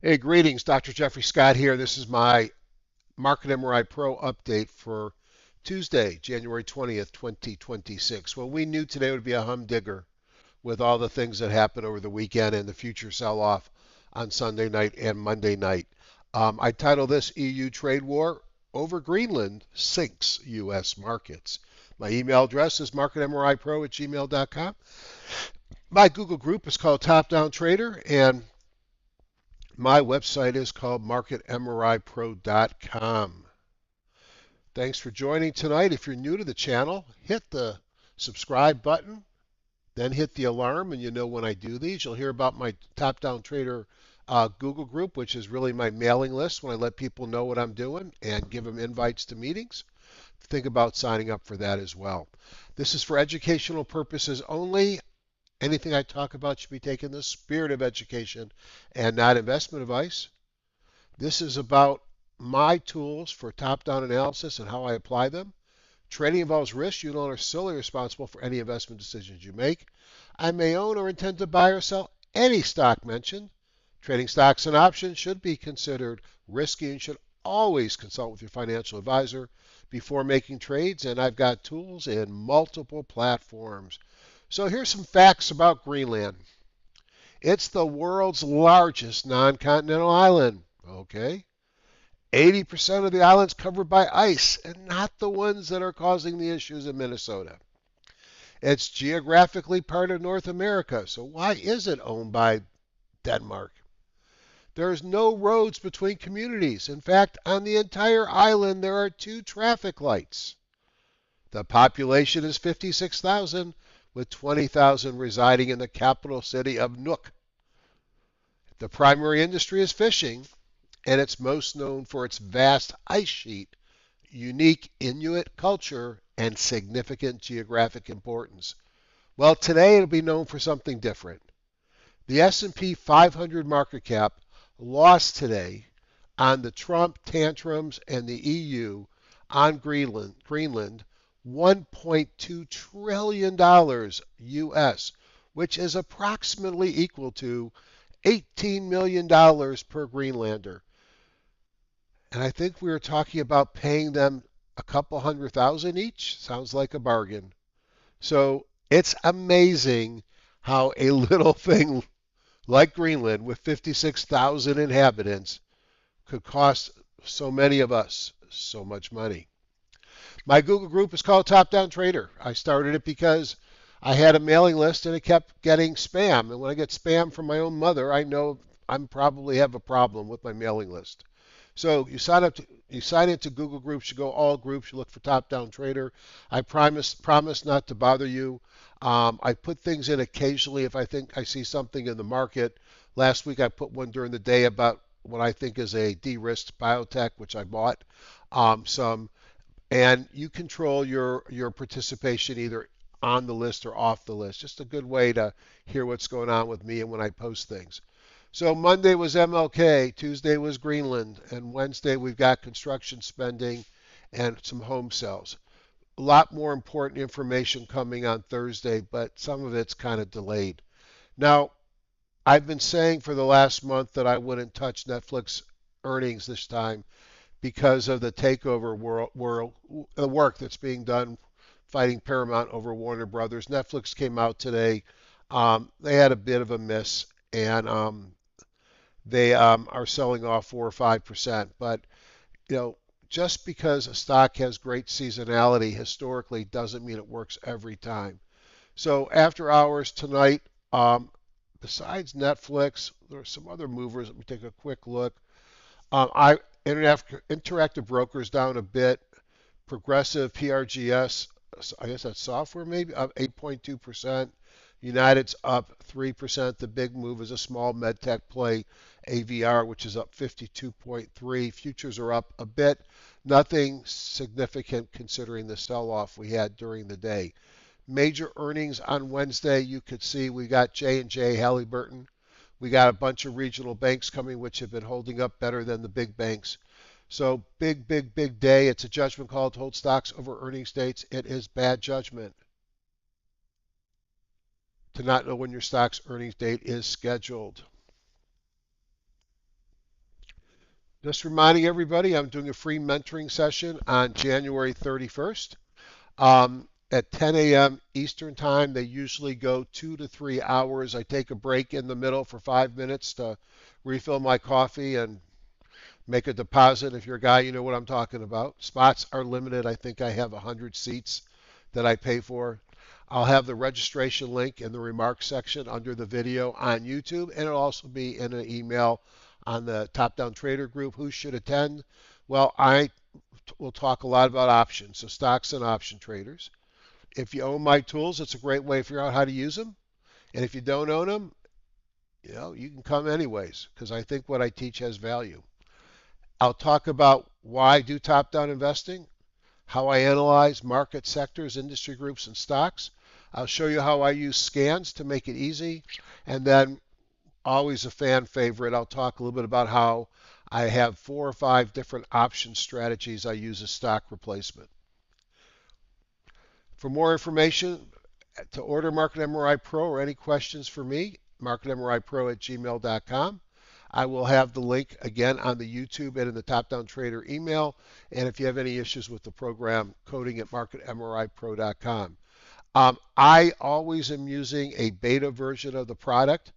Hey, greetings. Dr. Jeffrey Scott here. This is my Market MRI Pro update for Tuesday, January 20th, 2026. Well, we knew today would be a humdinger with all the things that happened over the weekend and the future sell off on Sunday night and Monday night. I titled this EU Trade War Over Greenland Sinks U.S. Markets. My email address is marketmripro@gmail.com. My Google group is called Top Down Trader, and my website is called marketmripro.com. Thanks for joining tonight. If you're new to the channel, hit the subscribe button, then hit the alarm, and you know when I do these. You'll hear about my Top Down Trader Google group, which is really my mailing list when I let people know what I'm doing and give them invites to meetings. Think about signing up for that as well. This is for educational purposes only. Anything I talk about should be taken in the spirit of education and not investment advice. This is about my tools for top-down analysis and how I apply them. Trading involves risk. You are solely responsible for any investment decisions you make. I may own or intend to buy or sell any stock mentioned. Trading stocks and options should be considered risky and should always consult with your financial advisor before making trades. And I've got tools in multiple platforms. So here's some facts about Greenland. It's the world's largest non-continental island. Okay. 80% of the island's covered by ice and not the ones that are causing the issues in Minnesota. It's geographically part of North America, so why is it owned by Denmark? There's no roads between communities. In fact, on the entire island, there are 2 traffic lights. The population is 56,000, with 20,000 residing in the capital city of Nuuk. The primary industry is fishing, and it's most known for its vast ice sheet, unique Inuit culture, and significant geographic importance. Well, today it'll be known for something different. The S&P 500 market cap lost today on the Trump tantrums and the EU on Greenland $1.2 trillion US, which is approximately equal to $18 million per Greenlander. And I think we were talking about paying them a couple $100,000 each. Sounds like a bargain. So it's amazing how a little thing like Greenland with 56,000 inhabitants could cost so many of us so much money. My Google group is called Top Down Trader. I started it because I had a mailing list and it kept getting spam. And when I get spam from my own mother, I know I probably have a problem with my mailing list. So you sign into Google Groups, you go all groups, you look for Top Down Trader. I promise not to bother you. I put things in occasionally if I think I see something in the market. Last week I put one during the day about what I think is a de-risked biotech, which I bought some. And you control your participation either on the list or off the list. Just a good way to hear what's going on with me and when I post things. So Monday was MLK, Tuesday was Greenland, and Wednesday we've got construction spending and some home sales. A lot more important information coming on Thursday, but some of it's kind of delayed. Now, I've been saying for the last month that I wouldn't touch Netflix earnings this time because of the takeover the work that's being done fighting Paramount over Warner Brothers. Netflix came out today. They had a bit of a miss, and they are selling off 4 or 5%. But you know, just because a stock has great seasonality historically doesn't mean it works every time. So after hours tonight, besides Netflix, there are some other movers. Let me take a quick look. Interactive Brokers down a bit. Progressive PRGS, I guess that's software maybe, up 8.2%. United's up 3%. The big move is a small medtech play, AVR, which is up 52.3. Futures are up a bit. Nothing significant considering the sell-off we had during the day. Major earnings on Wednesday, you could see we got J&J, Halliburton. We got a bunch of regional banks coming, which have been holding up better than the big banks. So big day. It's a judgment call to hold stocks over earnings dates. It is bad judgment to not know when your stock's earnings date is scheduled. Just reminding everybody, I'm doing a free mentoring session on January 31st. At 10 a.m. Eastern Time, they usually go 2 to 3 hours. I take a break in the middle for 5 minutes to refill my coffee and make a deposit. If you're a guy, you know what I'm talking about. Spots are limited. I think I have 100 seats that I pay for. I'll have the registration link in the remarks section under the video on YouTube, and it'll also be in an email on the Top Down Trader group. Who should attend? Well, I will talk a lot about options, so stocks and option traders. If you own my tools, it's a great way to figure out how to use them. And if you don't own them, you can come anyways, because I think what I teach has value. I'll talk about why I do top-down investing, how I analyze market sectors, industry groups, and stocks. I'll show you how I use scans to make it easy. And then, always a fan favorite, I'll talk a little bit about how I have 4 or 5 different option strategies I use as stock replacement. For more information, to order Market MRI Pro or any questions for me, marketmripro@gmail.com. I will have the link again on the YouTube and in the Top Down Trader email. And if you have any issues with the program, coding at marketmripro.com. I always am using a beta version of the product.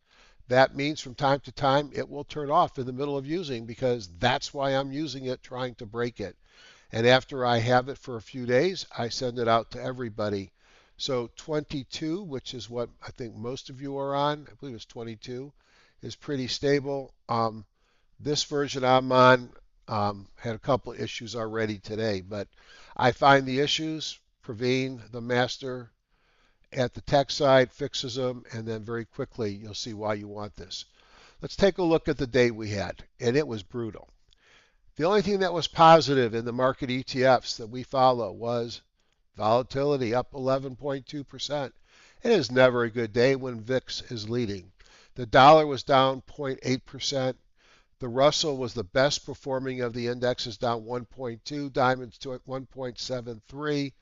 That means from time to time it will turn off in the middle of using because that's why I'm using it, trying to break it. And after I have it for a few days, I send it out to everybody. So 22, which is what I think most of you are on, I believe it's 22, is pretty stable. This version I'm on had a couple of issues already today, but I find the issues. Praveen, the master at the tech side, fixes them, and then very quickly you'll see why you want this. Let's take a look at the day we had, and it was brutal. The only thing that was positive in the market ETFs that we follow was volatility up 11.2%. It is never a good day when VIX is leading. The dollar was down 0.8%. The Russell was the best performing of the indexes, down 1.2, Diamonds to 1.73,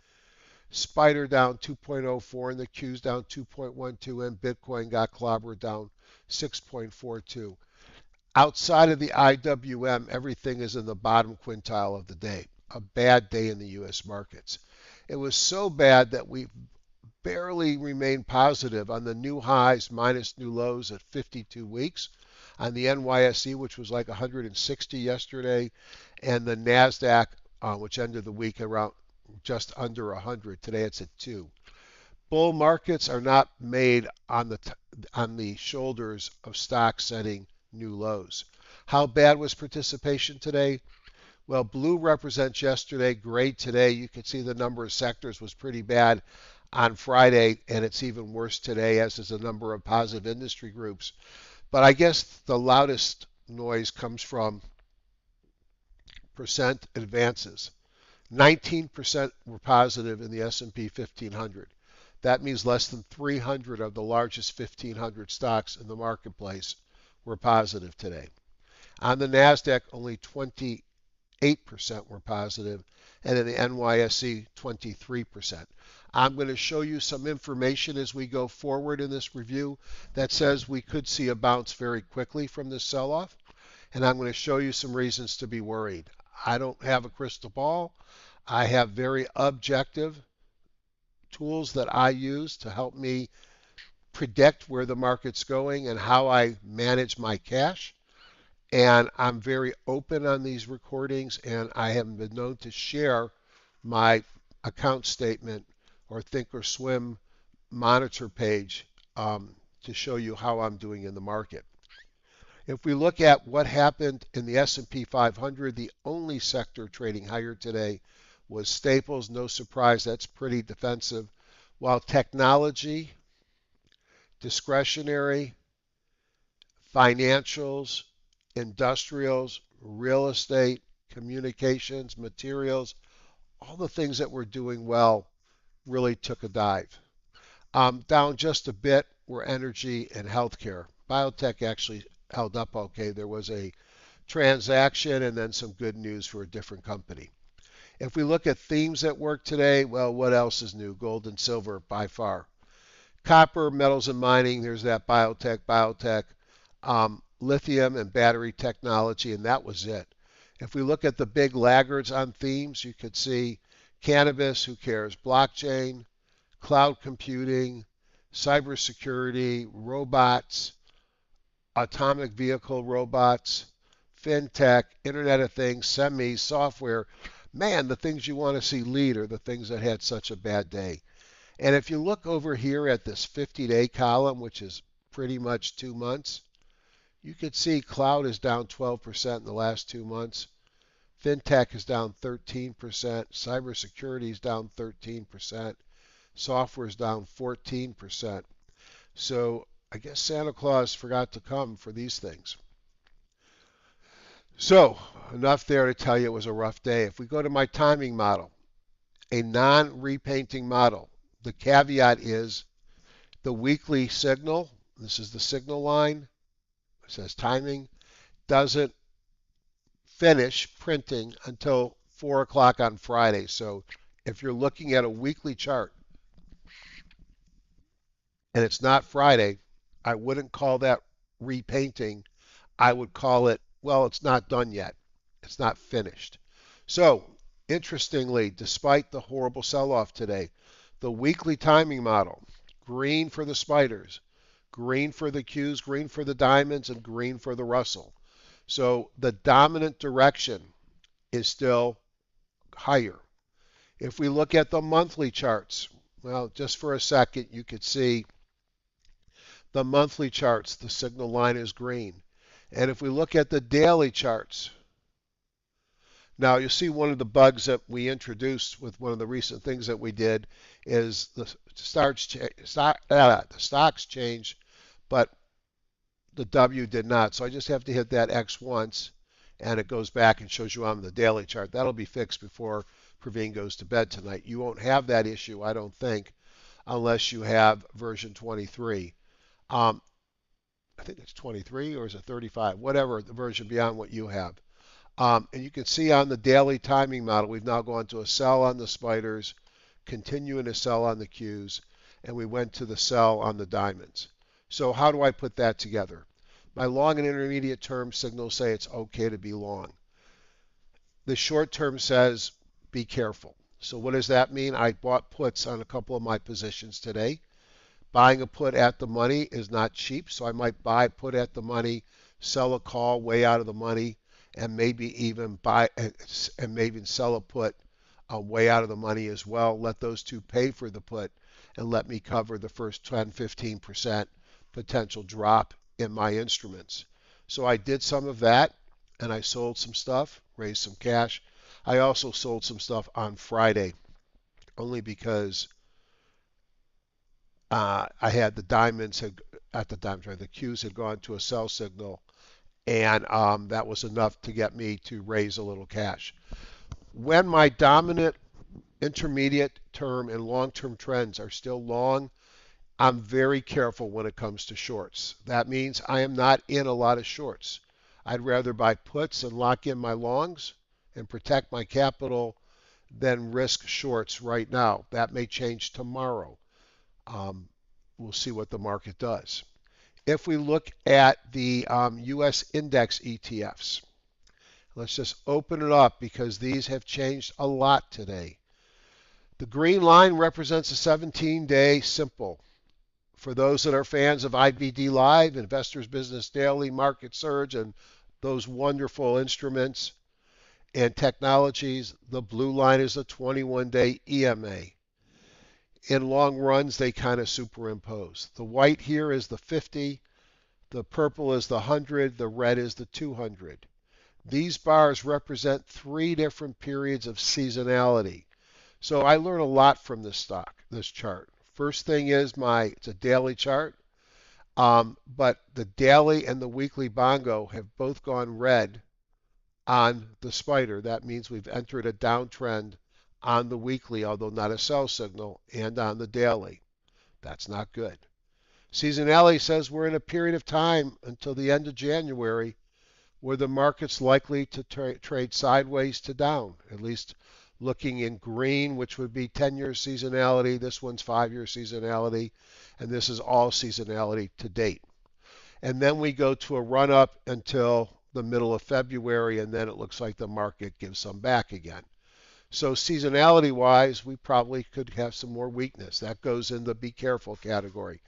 Spider down 2.04, and the Q's down 2.12, and Bitcoin got clobbered down 6.42. Outside of the IWM, everything is in the bottom quintile of the day. A bad day in the U.S. markets. It was so bad that we barely remained positive on the new highs minus new lows at 52 weeks, on the NYSE, which was like 160 yesterday, and the NASDAQ, which ended the week around just under 100. Today it's at 2. Bull markets are not made on the shoulders of stocks setting new lows. How bad was participation today? Well, blue represents yesterday, gray today. You can see the number of sectors was pretty bad on Friday, and it's even worse today, as is the number of positive industry groups. But I guess the loudest noise comes from percent advances. 19% were positive in the S&P 1500. That means less than 300 of the largest 1500 stocks in the marketplace were positive today. On the NASDAQ, only 28% were positive, and in the NYSE, 23%. I'm going to show you some information as we go forward in this review that says we could see a bounce very quickly from this sell-off, and I'm going to show you some reasons to be worried. I don't have a crystal ball. I have very objective tools that I use to help me predict where the market's going and how I manage my cash. And I'm very open on these recordings, and I have been known to share my account statement or Thinkorswim monitor page to show you how I'm doing in the market. If we look at what happened in the SP 500, the only sector trading higher today was staples. No surprise, that's pretty defensive. While technology, discretionary, financials, industrials, real estate, communications, materials, all the things that were doing well really took a dive. Down just a bit were energy and healthcare. Biotech actually held up okay. There was a transaction and then some good news for a different company. If we look at themes at work today, well, what else is new? Gold and silver by far. Copper, metals and mining, there's that biotech, lithium and battery technology, and that was it. If we look at the big laggards on themes, you could see cannabis, who cares, blockchain, cloud computing, cybersecurity, robots, autonomic vehicle robots, fintech, Internet of Things, semis, software. Man, the things you want to see lead are the things that had such a bad day. And if you look over here at this 50-day column, which is pretty much 2 months, you could see cloud is down 12% in the last 2 months. Fintech is down 13%. Cybersecurity is down 13%. Software is down 14%. So I guess Santa Claus forgot to come for these things. So enough there to tell you it was a rough day. If we go to my timing model, a non-repainting model, the caveat is the weekly signal, this is the signal line, it says timing, doesn't finish printing until 4 o'clock on Friday. So if you're looking at a weekly chart and it's not Friday, I wouldn't call that repainting. I would call it, well, it's not done yet. It's not finished. So interestingly, despite the horrible sell-off today, the weekly timing model, green for the spiders, green for the Qs, green for the diamonds, and green for the Russell. So the dominant direction is still higher. If we look at the monthly charts, well, just for a second, you could see the monthly charts, the signal line is green. And if we look at the daily charts, now you'll see one of the bugs that we introduced with one of the recent things that we did is the stocks changed, but the W did not. So I just have to hit that X once, and it goes back and shows you on the daily chart. That'll be fixed before Praveen goes to bed tonight. You won't have that issue, I don't think, unless you have version 23. I think it's 23 or is it 35? Whatever the version beyond what you have. And you can see on the daily timing model, we've now gone to a sell on the spiders, continuing to sell on the Qs, and we went to the sell on the diamonds. So how do I put that together? My long and intermediate term signals say it's okay to be long. The short term says be careful. So what does that mean? I bought puts on a couple of my positions today. Buying a put at the money is not cheap, so I might buy put at the money, sell a call way out of the money, and maybe even sell a put way out of the money as well. Let those two pay for the put and let me cover the first 10-15% potential drop in my instruments. So I did some of that, and I sold some stuff, raised some cash. I also sold some stuff on Friday, only because I had the diamonds the Qs had gone to a sell signal, and that was enough to get me to raise a little cash. When my dominant, intermediate term, and long-term trends are still long, I'm very careful when it comes to shorts. That means I am not in a lot of shorts. I'd rather buy puts and lock in my longs and protect my capital than risk shorts right now. That may change tomorrow. We'll see what the market does. If we look at the US index ETFs, let's just open it up because these have changed a lot today. The green line represents a 17-day simple. For those that are fans of IBD Live, Investors Business Daily, Market Surge, and those wonderful instruments and technologies, the blue line is a 21-day EMA. In long runs, they kind of superimpose. The white here is the 50, the purple is the 100, the red is the 200. These bars represent 3 different periods of seasonality. So I learn a lot from this chart. First thing is it's a daily chart, but the daily and the weekly BANGO have both gone red on the spider. That means we've entered a downtrend on the weekly, although not a sell signal, and on the daily. That's not good. Seasonality says we're in a period of time until the end of January where the market's likely to trade sideways to down, at least looking in green, which would be 10-year seasonality. This one's 5-year seasonality, and this is all seasonality to date. And then we go to a run-up until the middle of February, and then it looks like the market gives some back again. So seasonality wise, we probably could have some more weakness. That goes in the be careful category.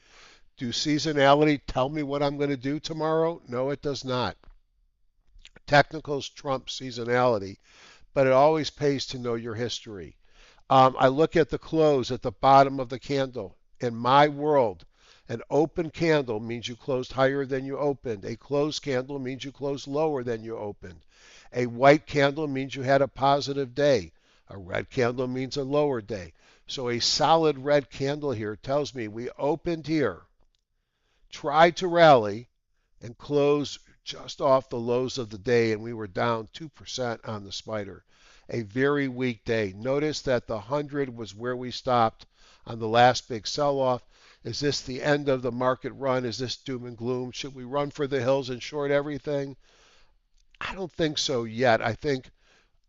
Do seasonality tell me what I'm going to do tomorrow? No, it does not. Technicals trump seasonality, but it always pays to know your history. I look at the close at the bottom of the candle. In my world, an open candle means you closed higher than you opened. A closed candle means you closed lower than you opened. A white candle means you had a positive day. A red candle means a lower day. So a solid red candle here tells me we opened here, tried to rally, and closed just off the lows of the day, and we were down 2% on the spider. A very weak day. Notice that the 100 was where we stopped on the last big sell-off. Is this the end of the market run? Is this doom and gloom? Should we run for the hills and short everything? I don't think so yet. I think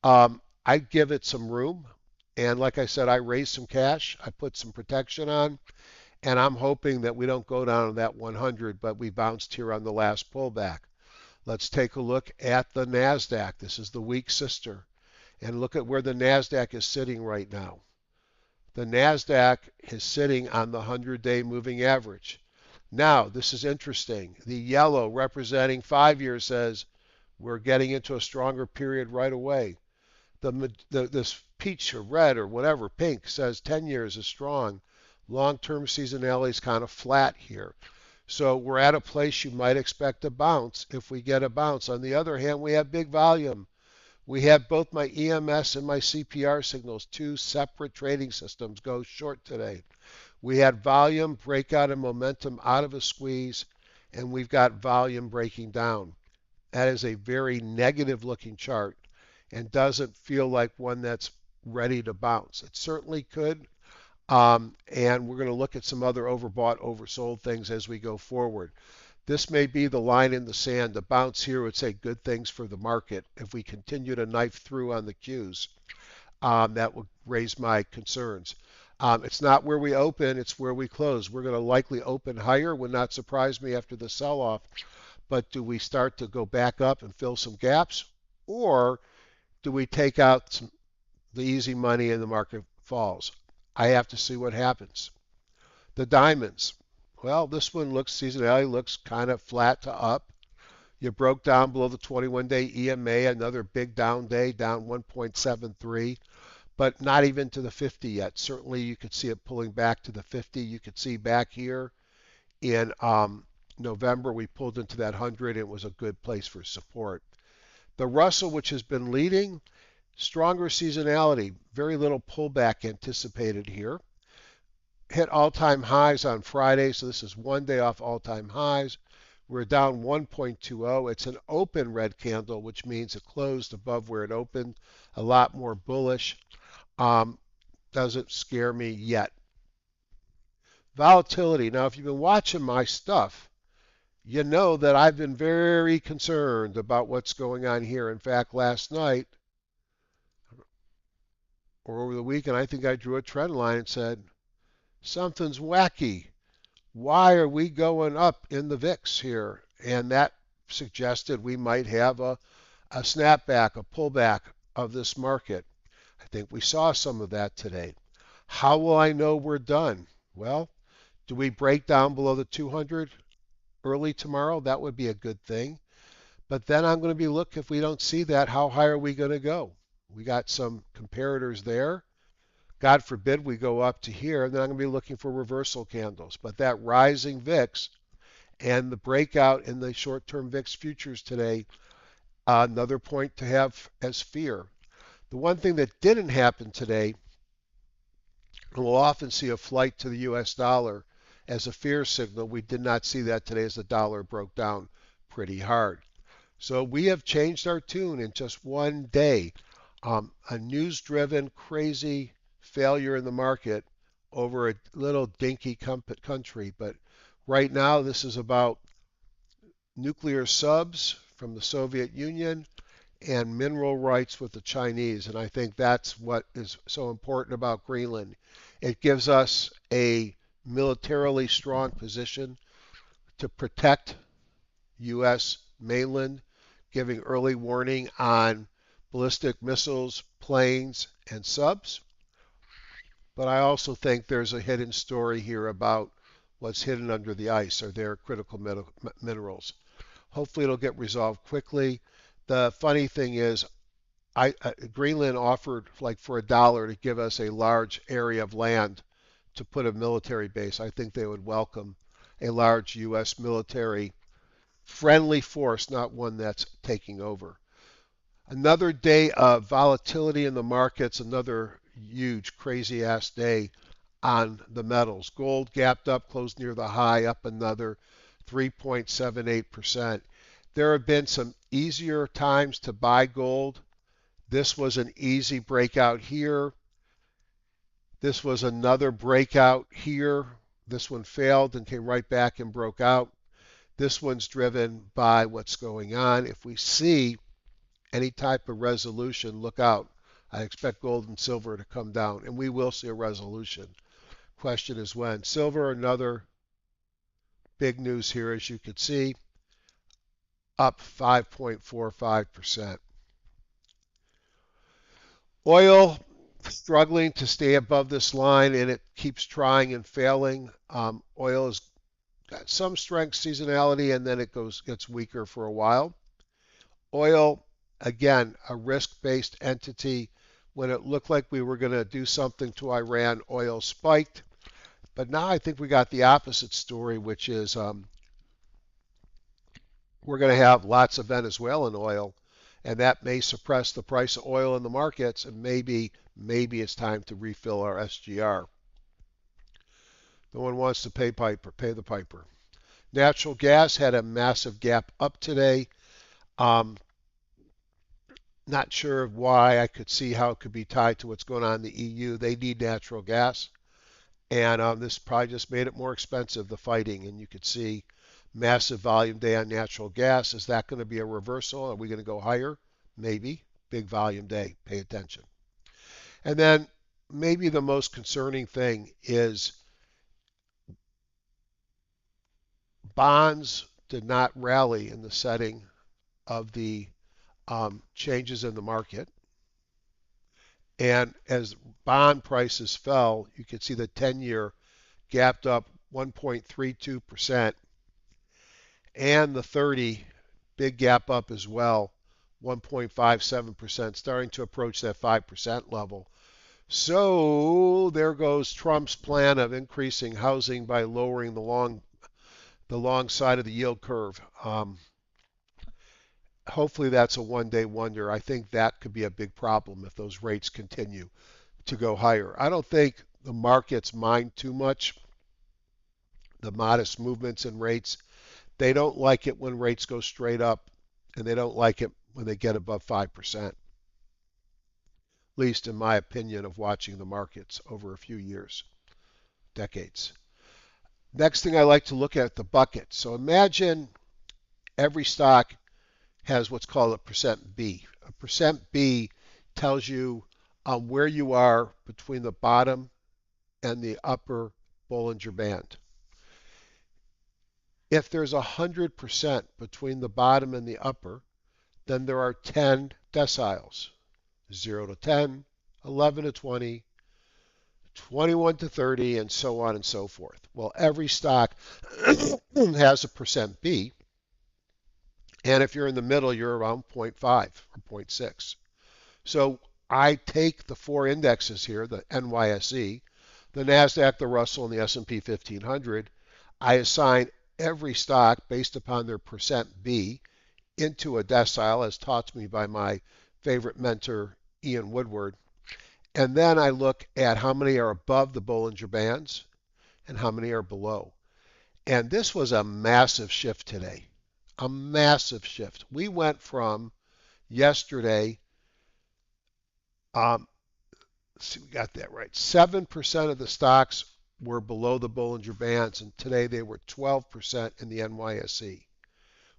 I'd give it some room. And like I said, I raised some cash. I put some protection on. And I'm hoping that we don't go down to that 100, but we bounced here on the last pullback. Let's take a look at the NASDAQ. This is the weak sister. And look at where the NASDAQ is sitting right now. The NASDAQ is sitting on the 100-day moving average. Now, this is interesting. The yellow representing 5 years says we're getting into a stronger period right away. This peach or red or whatever, pink, says 10 years is strong. Long-term seasonality is kind of flat here. So we're at a place you might expect a bounce if we get a bounce. On the other hand, we have big volume. We have both my EMS and my CPR signals, two separate trading systems, go short today. We had volume breakout and momentum out of a squeeze, and we've got volume breaking down. That is a very negative looking chart and doesn't feel like one that's ready to bounce. It certainly could. And we're going to look at some other overbought, oversold things as we go forward. This may be the line in the sand. The bounce here would say good things for the market. If we continue to knife through on the Qs, that would raise my concerns. It's not where we open, it's where we close. We're going to likely open higher, would not surprise me after the sell-off. But do we start to go back up and fill some gaps? Or do we take out the easy money and the market falls? I have to see what happens. The diamonds. Well, this one looks, seasonality looks kind of flat to up. You broke down below the 21-day EMA, another big down day, down 1.73, but not even to the 50 yet. Certainly you could see it pulling back to the 50. You could see back here in November, we pulled into that 100. It was a good place for support. The Russell, which has been leading, stronger seasonality, very little pullback anticipated here. Hit all-time highs on Friday, so this is one day off all-time highs. We're down 1.20. It's an open red candle, which means it closed above where it opened. A lot more bullish. Doesn't scare me yet. Volatility. Now, if you've been watching my stuff, you know that I've been very concerned about what's going on here. In fact, last night, or over the weekend, I think I drew a trend line and said, something's wacky. Why are we going up in the VIX here? And that suggested we might have a snapback, a pullback of this market. I think we saw some of that today. How will I know we're done? Well, do we break down below the 200 early tomorrow? That would be a good thing. But then I'm going to be looking, if we don't see that, how high are we going to go? We got some comparators there. God forbid we go up to here, then I'm going to be looking for reversal candles. But that rising VIX and the breakout in the short-term VIX futures today, another point to have as fear. The one thing that didn't happen today, and we'll often see a flight to the US dollar as a fear signal. We did not see that today as the dollar broke down pretty hard. So we have changed our tune in just one day. A news-driven, crazy failure in the market over a little dinky country. But right now, this is about nuclear subs from the Soviet Union and mineral rights with the Chinese. And I think that's what is so important about Greenland. It gives us a militarily strong position to protect U.S. mainland, giving early warning on ballistic missiles, planes, and subs. But I also think there's a hidden story here about what's hidden under the ice or their critical minerals. Hopefully it'll get resolved quickly. The funny thing is, Greenland offered like for $1 to give us a large area of land to put a military base. I think they would welcome a large U.S. military friendly force, not one that's taking over. Another day of volatility in the markets, another huge crazy ass day on the metals. Gold gapped up, closed near the high, up another 3.78%. There have been some easier times to buy gold. This was an easy breakout here. This was another breakout here. This one failed and came right back and broke out. This one's driven by what's going on. If we see any type of resolution, look out. I expect gold and silver to come down, and we will see a resolution. Question is when. Silver, another big news here, as you can see, up 5.45%. Oil struggling to stay above this line, and it keeps trying and failing. Oil has got some strength, seasonality, and then it gets weaker for a while. Oil, again, a risk-based entity. When it looked like we were going to do something to Iran, oil spiked. But now I think we got the opposite story, which is we're going to have lots of Venezuelan oil, and that may suppress the price of oil in the markets, and maybe it's time to refill our SGR. No one wants to pay the piper. Natural gas had a massive gap up today. Not sure why. I could see how it could be tied to what's going on in the EU. They need natural gas. And this probably just made it more expensive, the fighting. And you could see massive volume day on natural gas. Is that going to be a reversal? Are we going to go higher? Maybe. Big volume day. Pay attention. And then maybe the most concerning thing is bonds did not rally in the setting of the changes in the market. And as bond prices fell, you can see the 10-year gapped up 1.32%, and the 30 big gap up as well, 1.57%, starting to approach that 5% level. So there goes Trump's plan of increasing housing by lowering the long side of the yield curve. Hopefully that's a one-day wonder. I think that could be a big problem if those rates continue to go higher. I don't think the markets mind too much the modest movements in rates. They don't like it when rates go straight up, and they don't like it when they get above 5%. At least in my opinion of watching the markets over a few years, decades. Next thing I like to look at, the bucket. So imagine every stock has what's called a percent B. A percent B tells you where you are between the bottom and the upper Bollinger Band. If there's 100% between the bottom and the upper, then there are 10 deciles. 0 to 10, 11 to 20, 21 to 30, and so on and so forth. Well, every stock has a percent B. And if you're in the middle, you're around 0.5 or 0.6. So I take the four indexes here, the NYSE, the NASDAQ, the Russell, and the SP 500. I assign every stock based upon their percent B into a decile, as taught to me by my favorite mentor, Ian Woodward. And then I look at how many are above the Bollinger Bands and how many are below. And this was a massive shift today. A massive shift. We went from yesterday, see, we got that right. 7% of the stocks were below the Bollinger Bands, and today they were 12% in the NYSE.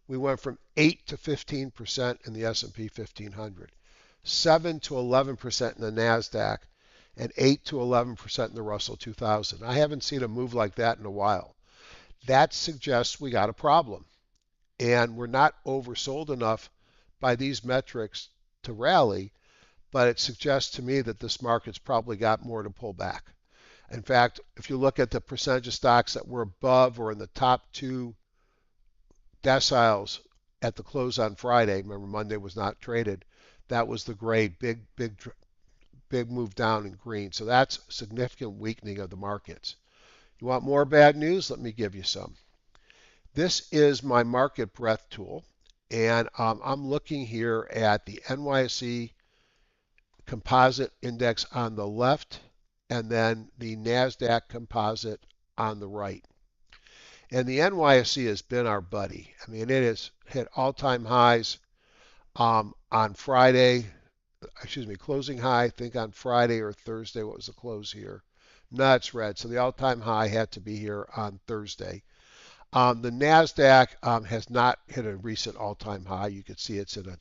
We went from 8 to 15% in the S&P 1500, 7 to 11% in the NASDAQ, and 8 to 11% in the Russell 2000. I haven't seen a move like that in a while. That suggests we got a problem. And we're not oversold enough by these metrics to rally, but it suggests to me that this market's probably got more to pull back. In fact, if you look at the percentage of stocks that were above or in the top two deciles at the close on Friday, remember Monday was not traded, that was the gray, big move down in green. So that's significant weakening of the markets. You want more bad news? Let me give you some. This is my market breadth tool, and I'm looking here at the NYSE Composite Index on the left, and then the NASDAQ Composite on the right. And the NYSE has been our buddy. I mean, it has hit all-time highs on Friday, closing high, I think on Friday or Thursday. What was the close here? No, it's red. So the all-time high had to be here on Thursday. The NASDAQ has not hit a recent all-time high. You can see it's in a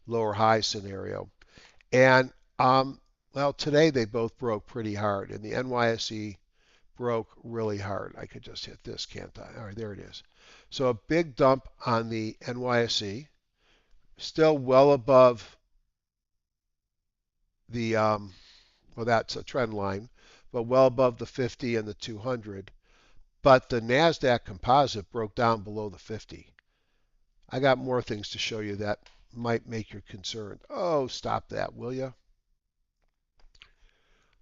lower high scenario. And, well, today they both broke pretty hard. And the NYSE broke really hard. I could just hit this, can't I? All right, there it is. So a big dump on the NYSE. Still well above the, well, that's a trend line, but well above the 50 and the 200. But the NASDAQ composite broke down below the 50. I got more things to show you that might make you concerned. Oh, stop that, will you?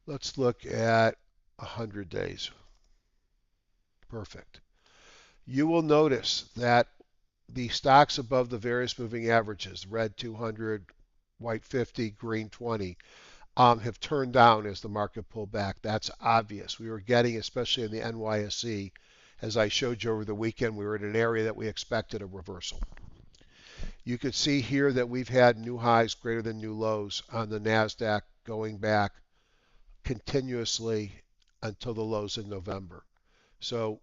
Let's look at 100 days. Perfect. You will notice that the stocks above the various moving averages, red 200, white 50, green 20, have turned down as the market pulled back. That's obvious. We were getting, especially in the NYSE, as I showed you over the weekend, we were in an area that we expected a reversal. You can see here that we've had new highs greater than new lows on the NASDAQ going back continuously until the lows in November. So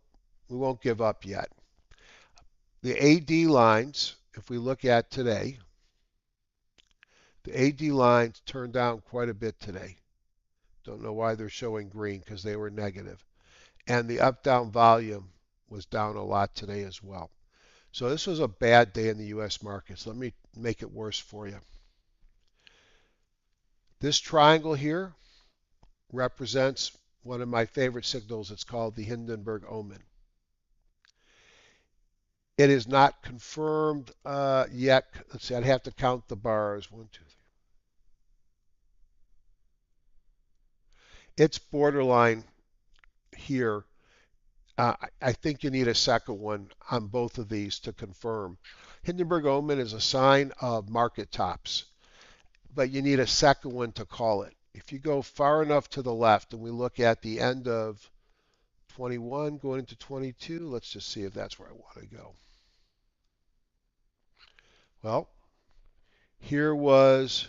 we won't give up yet. The AD lines, if we look at today, the AD lines turned down quite a bit today. Don't know why they're showing green because they were negative. And the up-down volume was down a lot today as well. So this was a bad day in the U.S. markets. Let me make it worse for you. This triangle here represents one of my favorite signals. It's called the Hindenburg Omen. It is not confirmed yet. Let's see, I'd have to count the bars. 1, 2, 3. It's borderline here. I think you need a second one on both of these to confirm. Hindenburg Omen is a sign of market tops, but you need a second one to call it. If you go far enough to the left and we look at the end of 21 going into 22, let's just see if that's where I want to go. Well, here was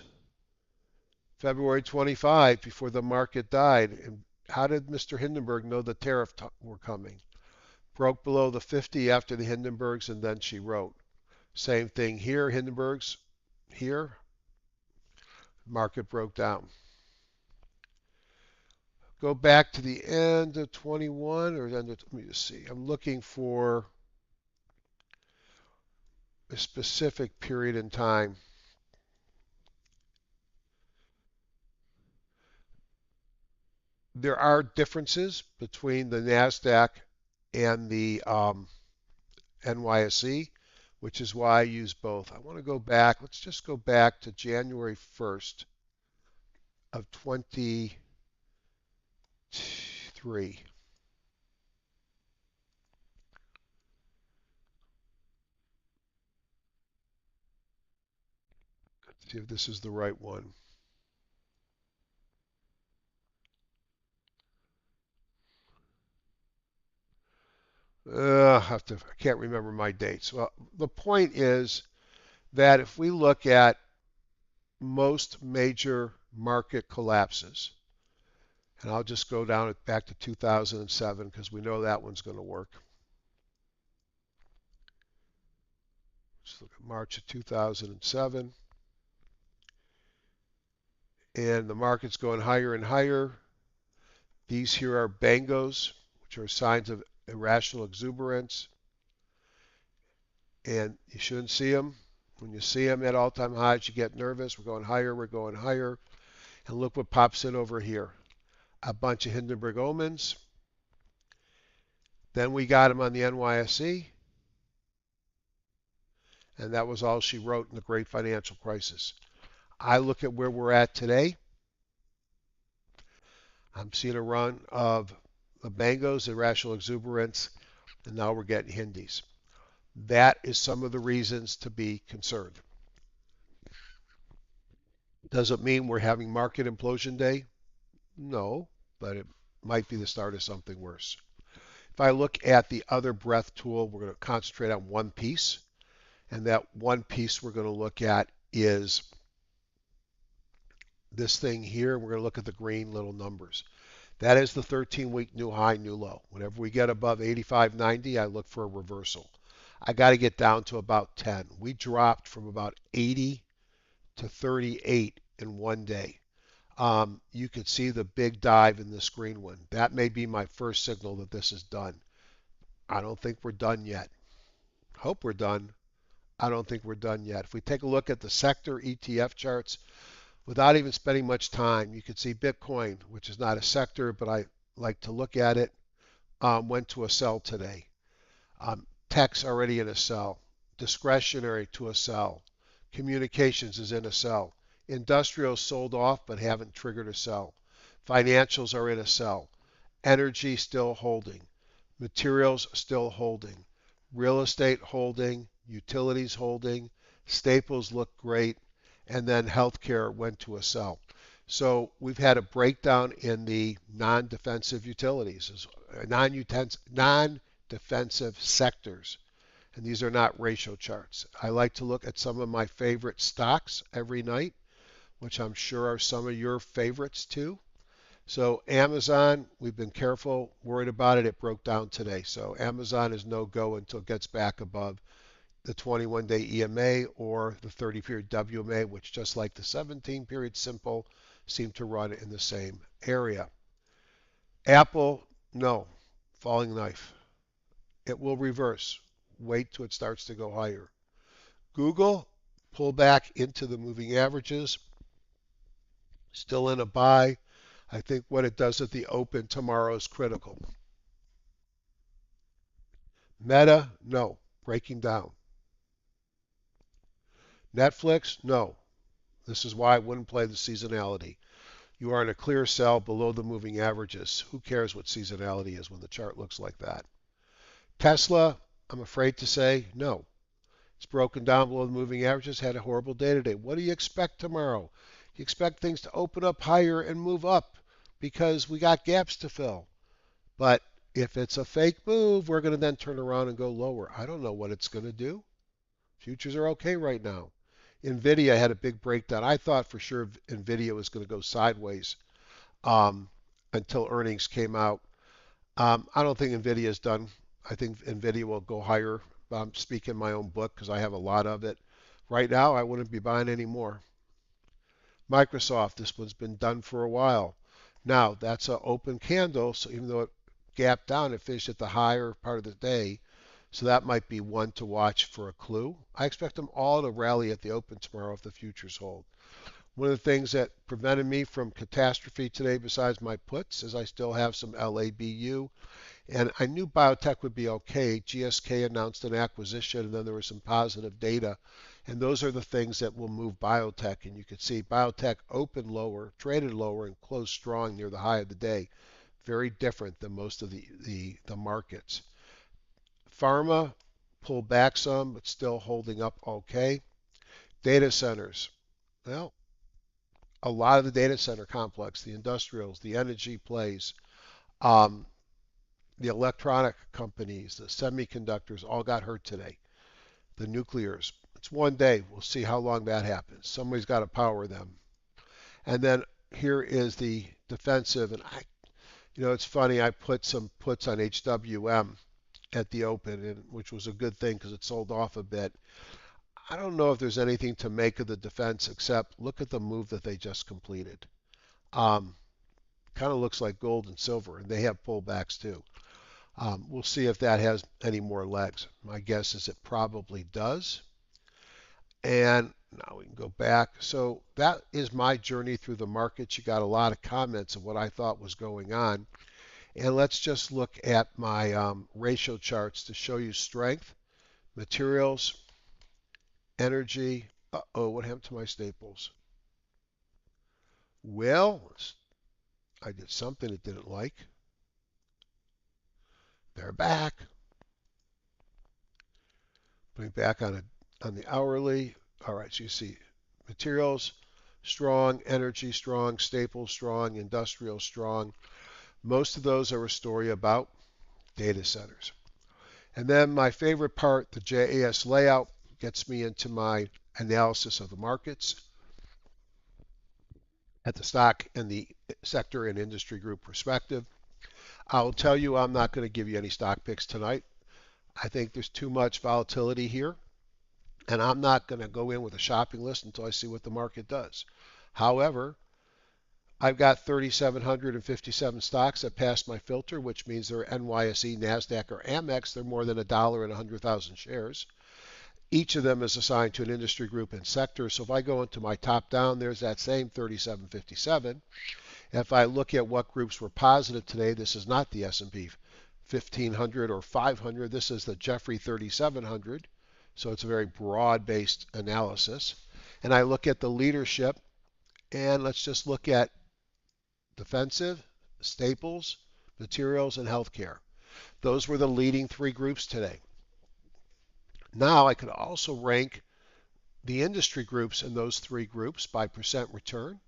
February 25 before the market died. And how did Mr. Hindenburg know the tariff were coming? Broke below the 50 after the Hindenburgs, and then she wrote. Same thing here, Hindenburgs here. Market broke down. Go back to the end of 21, or end of, let me just see. I'm looking for a specific period in time. There are differences between the NASDAQ and the NYSE, which is why I use both. I want to go back. Let's just go back to January 1st of 23. Let's see if this is the right one. I can't remember my dates. Well, the point is that if we look at most major market collapses, and I'll just go down back to 2007 because we know that one's going to work. Let's look at March of 2007. And the market's going higher and higher. These here are BANGOs, which are signs of irrational exuberance. And you shouldn't see them. When you see them at all-time highs, you get nervous. We're going higher, we're going higher. And look what pops in over here. A bunch of Hindenburg omens. Then we got them on the NYSE. And that was all she wrote in the great financial crisis. I look at where we're at today. I'm seeing a run of the BANGOs, irrational exuberance, and now we're getting Hindis. That is some of the reasons to be concerned. Does it mean we're having market implosion day? No, but it might be the start of something worse. If I look at the other breadth tool, we're going to concentrate on one piece. And that one piece we're going to look at is this thing here. We're going to look at the green little numbers. That is the 13-week new high, new low. Whenever we get above 85.90, I look for a reversal. I got to get down to about 10. We dropped from about 80 to 38 in one day. You could see the big dive in this green one. That may be my first signal that this is done. I don't think we're done yet. Hope we're done. I don't think we're done yet. If we take a look at the sector ETF charts, without even spending much time, you can see Bitcoin, which is not a sector, but I like to look at it, went to a sell today. Tech's already in a sell. Discretionary to a sell. Communications is in a sell. Industrials sold off but haven't triggered a sell. Financials are in a sell. Energy still holding. Materials still holding. Real estate holding. Utilities holding. Staples look great. And then healthcare went to a sell. So we've had a breakdown in the non-defensive utilities, non-defensive sectors. And these are not ratio charts. I like to look at some of my favorite stocks every night, which I'm sure are some of your favorites too. So Amazon, we've been careful, worried about it. It broke down today. So Amazon is no go until it gets back above the 21-day EMA or the 30-period WMA, which just like the 17-period simple seem to run in the same area. Apple, no, falling knife. It will reverse. Wait till it starts to go higher. Google, pull back into the moving averages. Still in a buy. I think what it does at the open tomorrow is critical. Meta, no, breaking down. Netflix, no. This is why I wouldn't play the seasonality. You are in a clear sell below the moving averages. Who cares what seasonality is when the chart looks like that? Tesla, I'm afraid to say no. It's broken down below the moving averages, had a horrible day today. What do you expect tomorrow? You expect things to open up higher and move up because we got gaps to fill. But if it's a fake move, we're going to then turn around and go lower. I don't know what it's going to do. Futures are okay right now. NVIDIA had a big breakdown. I thought for sure NVIDIA was going to go sideways until earnings came out. I don't think NVIDIA is done. I think NVIDIA will go higher. I'm speaking my own book because I have a lot of it. Right now, I wouldn't be buying any more. Microsoft, this one's been done for a while. Now, that's an open candle, so even though it gapped down, it finished at the higher part of the day. So that might be one to watch for a clue. I expect them all to rally at the open tomorrow if the futures hold. One of the things that prevented me from catastrophe today, besides my puts, is I still have some LABU. And I knew biotech would be okay. GSK announced an acquisition, and then there was some positive data. And those are the things that will move biotech. And you can see biotech opened lower, traded lower, and closed strong near the high of the day. Very different than most of the markets. Pharma pulled back some, but still holding up okay. Data centers. Well, a lot of the data center complex, the industrials, the energy plays, the electronic companies, the semiconductors all got hurt today. The nuclears. It's one day. We'll see how long that happens. Somebody's got to power them. And then here is the defensive. And it's funny. I put some puts on HWM at the open, which was a good thing because it sold off a bit. I don't know if there's anything to make of the defense except look at the move that they just completed. Kind of looks like gold and silver, and they have pullbacks too. We'll see if that has any more legs. My guess is it probably does. And now we can go back. So that is my journey through the markets. You got a lot of comments of what I thought was going on. And let's just look at my ratio charts to show you strength, materials, energy. Uh-oh, what happened to my staples? Well, I did something it didn't like. They're back. Putting back on the hourly. All right, so you see materials strong, energy strong, staples strong, industrial strong. Most of those are a story about data centers. And then my favorite part, the JAS layout, gets me into my analysis of the markets at the stock and the sector and industry group perspective. I'll tell you I'm not going to give you any stock picks tonight. I think there's too much volatility here, and I'm not going to go in with a shopping list until I see what the market does. However, I've got 3,757 stocks that passed my filter, which means they're NYSE, NASDAQ, or Amex. They're more than $1 in 100,000 shares. Each of them is assigned to an industry group and sector. So if I go into my top down, there's that same 3,757. If I look at what groups were positive today, this is not the S&P 1500 or 500. This is the Jeffrey 3700. So it's a very broad-based analysis. And I look at the leadership, and let's just look at defensive, staples, materials, and healthcare. Those were the leading three groups today. Now I could also rank the industry groups in those three groups by percent return.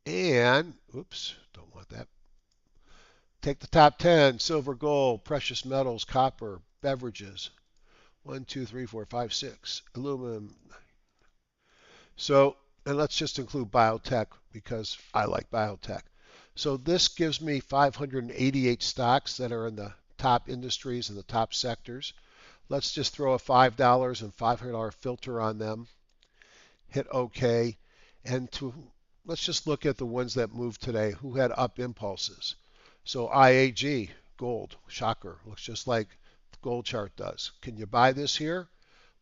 And, oops, don't want that. Take the top 10, silver, gold, precious metals, copper, beverages. 1, 2, 3, 4, 5, 6. Aluminum. So, and let's just include biotech because I like biotech. So this gives me 588 stocks that are in the top industries and the top sectors. Let's just throw a $5 and $500 filter on them. Hit OK. And let's just look at the ones that moved today. Who had up impulses? So IAG, gold, shocker. Looks just like the gold chart does. Can you buy this here?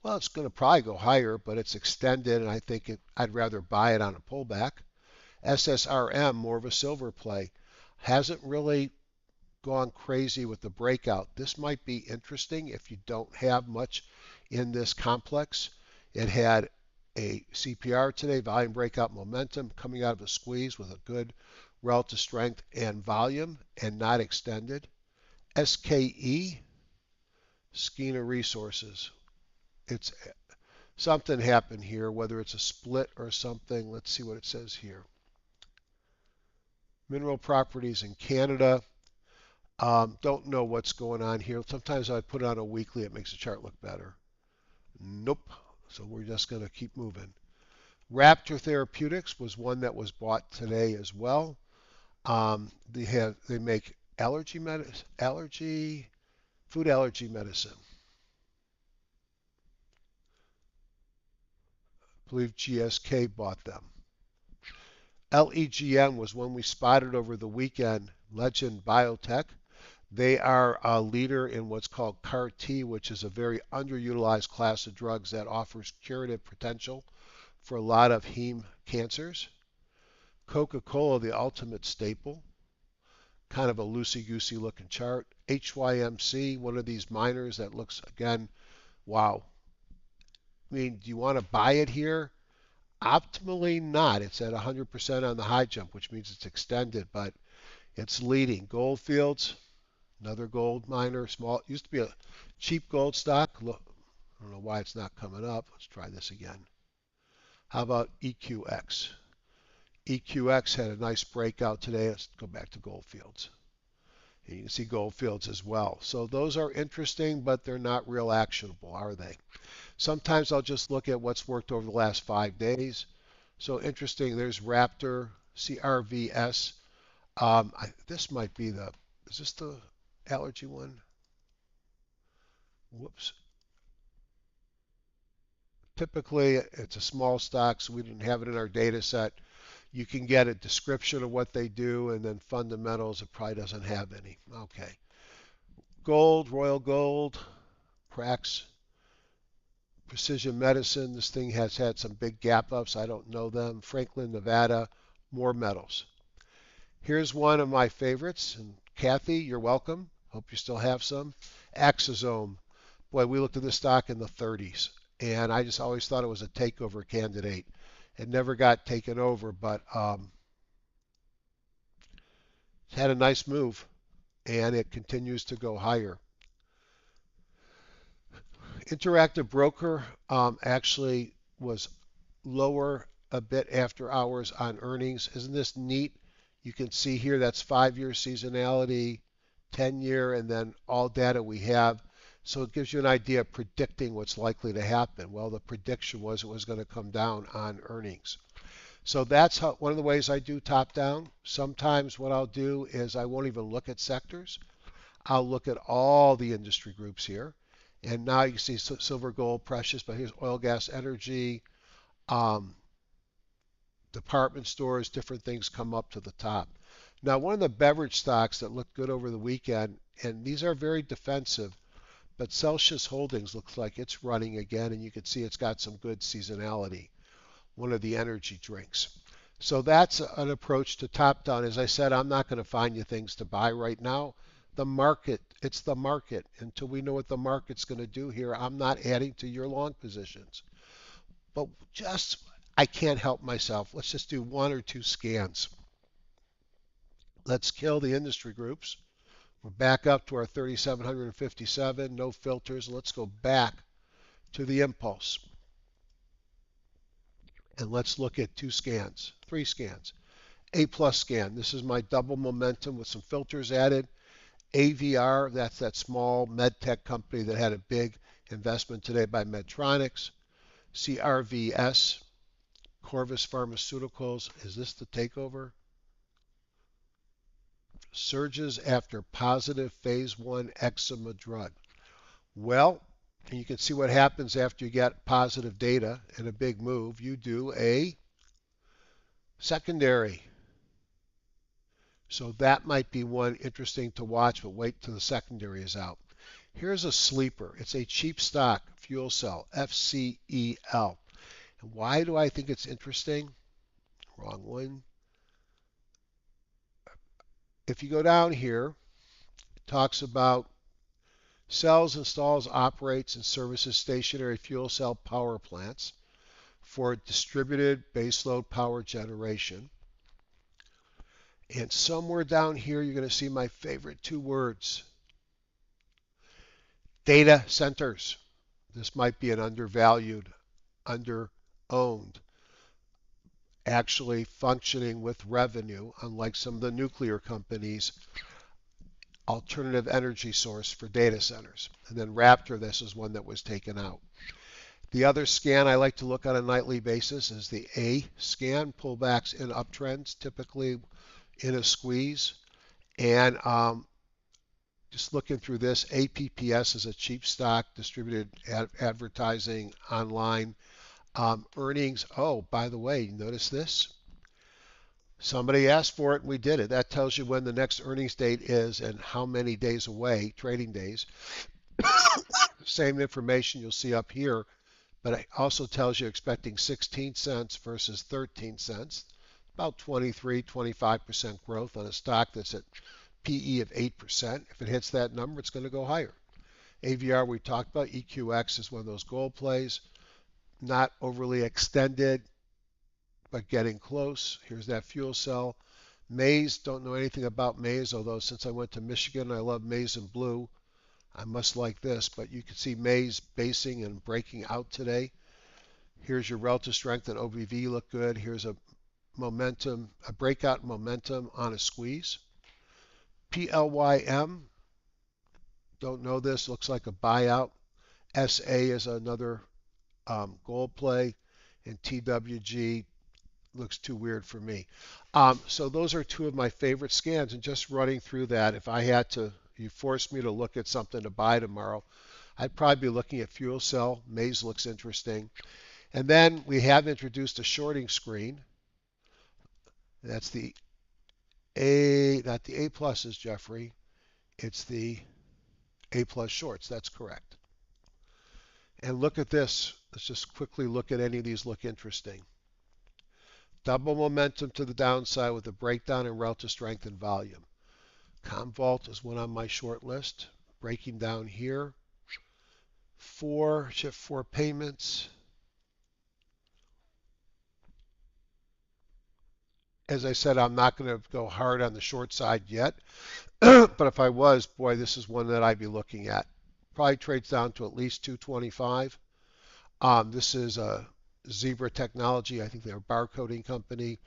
Well, it's going to probably go higher, but it's extended, and I think I'd rather buy it on a pullback. SSRM, more of a silver play, hasn't really gone crazy with the breakout. This might be interesting if you don't have much in this complex. It had a CPR today, volume breakout momentum, coming out of a squeeze with a good relative strength and volume and not extended. SKE, Skeena Resources. It's something happened here, whether it's a split or something. Let's see what it says here. Mineral properties in Canada. Don't know what's going on here. Sometimes I put it on a weekly, it makes the chart look better. Nope. So we're just going to keep moving. Raptor Therapeutics was one that was bought today as well. They make food allergy medicine. I believe GSK bought them. LEGN was one we spotted over the weekend. Legend Biotech. They are a leader in what's called CAR T, which is a very underutilized class of drugs that offers curative potential for a lot of heme cancers. Coca-Cola, the ultimate staple. Kind of a loosey-goosey looking chart. HYMC, one of these miners that looks, again, wow. I mean, do you want to buy it here? Optimally not. It's at 100% on the high jump, which means it's extended, but it's leading. Goldfields, another gold miner, small. Used to be a cheap gold stock. Look, I don't know why it's not coming up. Let's try this again. How about EQX? EQX had a nice breakout today. Let's go back to Goldfields. And you can see Goldfields as well. So those are interesting, but they're not real actionable, are they? Sometimes I'll just look at what's worked over the last 5 days. So interesting, there's Raptor, CRVS. This might be is this the allergy one? Whoops. Typically, it's a small stock, so we didn't have it in our data set. You can get a description of what they do, and then fundamentals, it probably doesn't have any. Okay. Gold, Royal Gold, Prax. Precision Medicine, this thing has had some big gap ups. I don't know them. Franklin, Nevada, more metals. Here's one of my favorites. And Kathy, you're welcome. Hope you still have some. Axosome. Boy, we looked at this stock in the 30s, and I just always thought it was a takeover candidate. It never got taken over, but it's had a nice move, and it continues to go higher. Interactive Broker actually was lower a bit after hours on earnings. Isn't this neat? You can see here that's 5-year seasonality, 10-year, and then all data we have. So it gives you an idea of predicting what's likely to happen. Well, the prediction was it was going to come down on earnings. So that's one of the ways I do top down. Sometimes what I'll do is I won't even look at sectors. I'll look at all the industry groups here. And now you can see silver, gold, precious, but here's oil, gas, energy, department stores, different things come up to the top. Now, one of the beverage stocks that looked good over the weekend, and these are very defensive, but Celsius Holdings looks like it's running again, and you can see it's got some good seasonality, one of the energy drinks. So that's an approach to top down. As I said, I'm not going to find you things to buy right now. The market, it's the market. Until we know what the market's going to do here, I'm not adding to your long positions. But just, I can't help myself. Let's just do 1 or 2 scans. Let's kill the industry groups. We're back up to our 3,757, no filters. Let's go back to the impulse. And let's look at 2 scans, 3 scans. A plus scan, this is my double momentum with some filters added. AVR, that's that small med tech company that had a big investment today by Medtronics. CRVS, Corvus Pharmaceuticals, is this the takeover? Surges after positive phase 1 eczema drug. Well, and you can see what happens after you get positive data and a big move. You do a secondary. So that might be one interesting to watch, but wait till the secondary is out. Here's a sleeper. It's a cheap stock, fuel cell, FCEL. And why do I think it's interesting? Wrong one. If you go down here, it talks about sells, installs, operates, and services stationary fuel cell power plants for distributed baseload power generation. And somewhere down here, you're going to see my favorite 2 words. Data centers. This might be an undervalued, under-owned, actually functioning with revenue, unlike some of the nuclear companies, alternative energy source for data centers. And then Raptor, this is one that was taken out. The other scan I like to look on a nightly basis is the A scan, pullbacks in uptrends, typically in a squeeze. And just looking through this, APPS is a cheap stock, distributed advertising online. Earnings, oh, by the way, notice this? Somebody asked for it and we did it. That tells you when the next earnings date is and how many days away, trading days. Same information you'll see up here, but it also tells you expecting 16 cents versus 13 cents. About 23-25% growth on a stock that's at PE of 8%. If it hits that number, it's going to go higher. AVR we talked about. EQX is one of those gold plays. Not overly extended, but getting close. Here's that fuel cell. Maize, don't know anything about maize, although since I went to Michigan, I love maize and blue. I must like this, but you can see maize basing and breaking out today. Here's your relative strength and OBV look good. Here's a momentum, a breakout momentum on a squeeze. PLYM, don't know this, looks like a buyout. SA is another gold play, and TWG looks too weird for me. So those are 2 of my favorite scans, and just running through that, if I had to, you forced me to look at something to buy tomorrow, I'd probably be looking at fuel cell. Maize looks interesting. And then we have introduced a shorting screen. That's the A, not the A pluses, Jeffrey. It's the A plus shorts. That's correct. And look at this. Let's just quickly look at any of these look interesting. Double momentum to the downside with a breakdown in relative strength and volume. Commvault is one on my short list. Breaking down here. Shift 4 payments. As I said, I'm not going to go hard on the short side yet. But if I was, boy, this is one that I'd be looking at. Probably trades down to at least 225. This is a Zebra Technology. I think they're a barcoding company.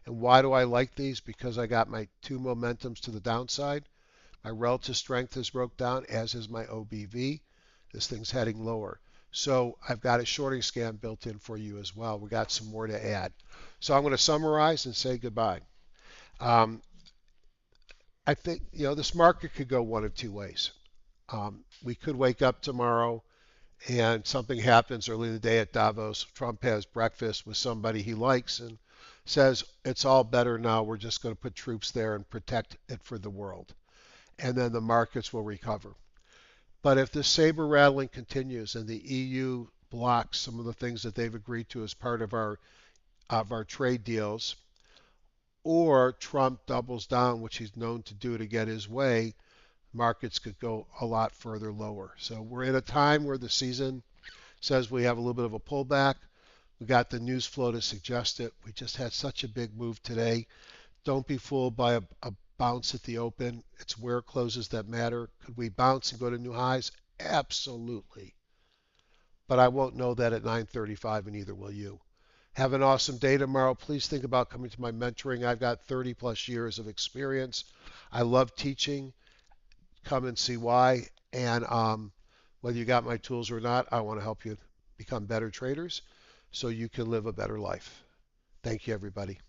And why do I like these? Because I got my two momentums to the downside. My relative strength has broke down, as is my OBV. This thing's heading lower. So I've got a shorting scam built in for you as well. We got some more to add. So I'm going to summarize and say goodbye. Um, I think this market could go one of two ways. We could wake up tomorrow and something happens early in the day at Davos. Trump has breakfast with somebody he likes and says it's all better now. We're just going to put troops there and protect it for the world. And then the markets will recover. But if this saber rattling continues and the EU blocks some of the things that they've agreed to as part of our trade deals, or Trump doubles down, which he's known to do to get his way, markets could go a lot further lower. So we're in a time where the season says we have a little bit of a pullback. We got the news flow to suggest it. We just had such a big move today. Don't be fooled by a bounce at the open. It's where it closes that matter. Could we bounce and go to new highs? Absolutely. But I won't know that at 9:35, and neither will you. Have an awesome day tomorrow. Please think about coming to my mentoring. I've got 30 plus years of experience. I love teaching. Come and see why. And whether you got my tools or not, I want to help you become better traders so you can live a better life. Thank you, everybody.